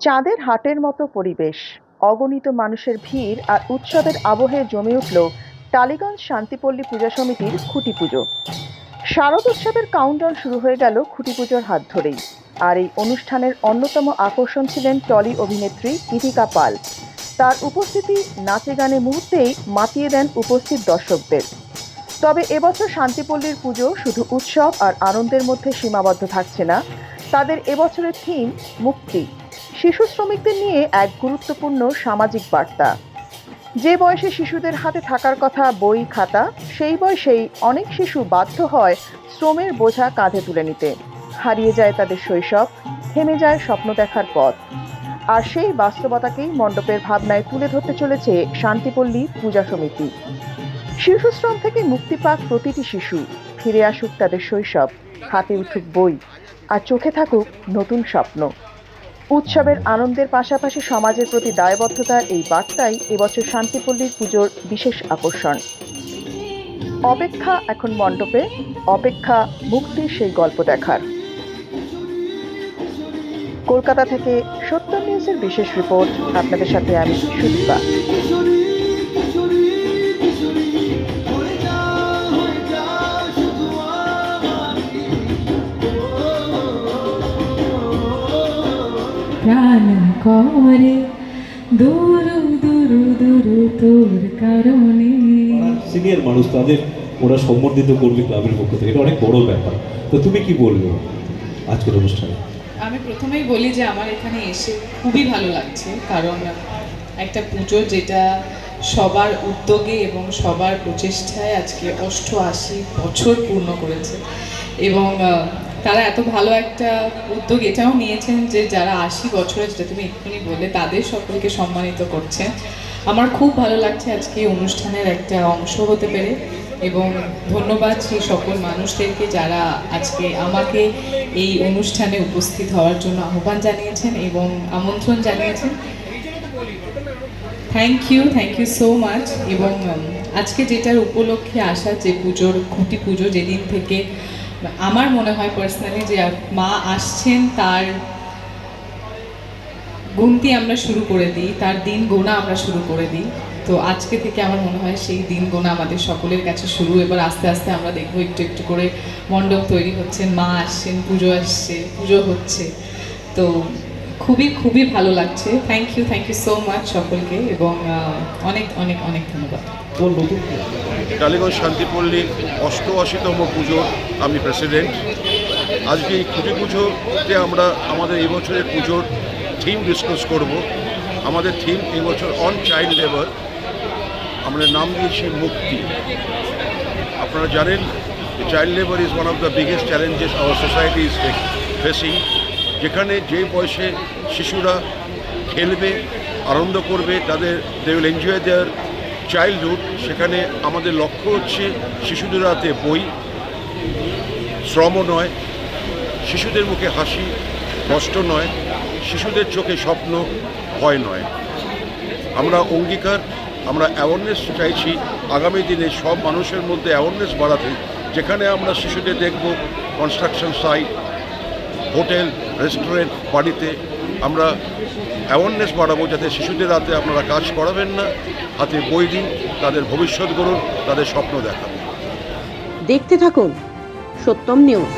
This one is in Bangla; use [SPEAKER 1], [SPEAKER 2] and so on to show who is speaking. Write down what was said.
[SPEAKER 1] চাঁদের হাটের মতো পরিবেশ, অগণিত মানুষের ভিড় আর উৎসবের আবহে জমে উঠল টালিগঞ্জ শান্তিপল্লী পূজা সমিতির খুঁটি পুজো। শারদ উৎসবের কাউন্টডাউন শুরু হয়ে গেল খুঁটি পুজোর হাত ধরেই। আর এই অনুষ্ঠানের অন্যতম আকর্ষণ ছিলেন টলি অভিনেত্রী ইথিকা পাল। তার উপস্থিতি নাচে গানে মুহূর্তেই মাতিয়ে দেন উপস্থিত দর্শকদের। তবে এবছর শান্তিপল্লীর পুজো শুধু উৎসব আর আনন্দের মধ্যে সীমাবদ্ধ থাকছে না। তাদের এবছরের থিম মুক্তি, শিশু শ্রমিকদের নিয়ে এক গুরুত্বপূর্ণ সামাজিক বার্তা। যে বয়সে শিশুদের হাতে থাকার কথা বই খাতা, সেই বয়সেই অনেক শিশু বাধ্য হয় শ্রমের বোঝা কাঁধে তুলে নিতে। হারিয়ে যায় তাদের শৈশব, থেমে যায় স্বপ্ন দেখার পথ। আর সেই বাস্তবতাকেই মণ্ডপের ভাবনায় তুলে ধরতে চলেছে শান্তিপল্লী পূজা সমিতি। শিশুশ্রম থেকে মুক্তি পাক প্রতিটি শিশু, ফিরে আসুক তাদের শৈশব, হাতে উঠুক বই, আর চোখে থাকুক নতুন স্বপ্ন। উৎসবের আনন্দের পাশাপাশি সমাজের প্রতি দায়বদ্ধতার এই বার্তাই এবছর শান্তিপল্লীর পুজোর বিশেষ আকর্ষণ। অপেক্ষা এখন মণ্ডপে, অপেক্ষা মুক্তির সেই গল্প দেখার। কলকাতা থেকে সত্য নিউজের বিশেষ রিপোর্ট, আপনাদের সাথে আমি সুদীপা।
[SPEAKER 2] প্রাণ করে দূর দূর দূর তোর কারণে।
[SPEAKER 3] সিনিয়র মানুষ, তাদের ওরা সম্বর্ধিত করবে ক্লাবের পক্ষ থেকে, এটা অনেক বড় ব্যাপার। তো তুমি কি বলবে আজকের অনুষ্ঠানে?
[SPEAKER 2] আমি প্রথমেই বলি যে আমার এখানে এসে খুবই ভালো লাগছে, কারণ একটা পুজো যেটা সবার উদ্যোগে এবং সবার প্রচেষ্টায় আজকে 88 বছর পূর্ণ করেছে, এবং তারা এত ভালো একটা উদ্যোগ এটাও নিয়েছেন যে যারা 80 বছরের, যেটা তুমি এক্ষুনি বললে, তাদের সকলকে সম্মানিত করছেন। আমার খুব ভালো লাগছে আজকে অনুষ্ঠানের একটা অংশ হতে পেরে, এবং ধন্যবাদ সেই সকল মানুষদেরকে যারা আজকে আমাকে এই অনুষ্ঠানে উপস্থিত হওয়ার জন্য আহ্বান জানিয়েছেন এবং আমন্ত্রণ জানিয়েছেন। Thank you so much. এবং আজকে যেটার উপলক্ষে আসা, যে পুজোর খুঁটি পুজো, যেদিন থেকে আমার মনে হয় পার্সোনালি যে মা আসছেন তার গুনতি আমরা শুরু করে দিই, তার দিন গোনা আমরা শুরু করে দিই। তো আজকে থেকে আমার মনে হয় সেই দিন গোনা আমাদের সকলের কাছে শুরু। এবার আস্তে আস্তে আমরা দেখবো একটু একটু করে মণ্ডপ তৈরি হচ্ছে, মা আসছেন, পুজো আসছে, পুজো হচ্ছে। তো খুবই খুবই ভালো লাগছে। থ্যাংক ইউ সো মাচ সকলকে, এবং অনেক অনেক অনেক ধন্যবাদ।
[SPEAKER 4] টালিগঞ্জ শান্তিপল্লীর 88তম পুজোর আমি প্রেসিডেন্ট। আজকে এই খুঁটি পুজোতে আমরা আমাদের এবছরের পুজোর থিম ডিসকাস করব। আমাদের থিম এবছর অন চাইল্ড লেবার, আমরা নাম দিয়েছি মুক্তি। আপনারা জানেন যে child labour is one of the biggest challenges our society is facing. যেখানে যে বয়সে শিশুরা খেলবে, আনন্দ করবে, they will enjoy their childhood, সেখানে আমাদের লক্ষ্য হচ্ছে শিশুদের হাতে বই, শ্রমও নয়, শিশুদের মুখে হাসি, কষ্ট নয়, শিশুদের চোখে স্বপ্ন, ভয় নয়। আমরা অঙ্গীকার, আমরা অ্যাওয়ারনেস চাইছি আগামী দিনে সব মানুষের মধ্যে অ্যাওয়ারনেস বাড়াতে। যেখানে আমরা শিশুদের দেখব কনস্ট্রাকশন সাইট, হোটেল, রেস্টুরেন্ট, বাড়িতে আমরা অ্যাওয়ারনেস বাড়াবো যাতে শিশুদের হাতে আপনারা কাজ করাবেন না, হাতে বই দিন, তাদের ভবিষ্যৎ গড়ুন, তাদের স্বপ্ন দেখান।
[SPEAKER 1] দেখতে থাকুন সত্যম নিউজ।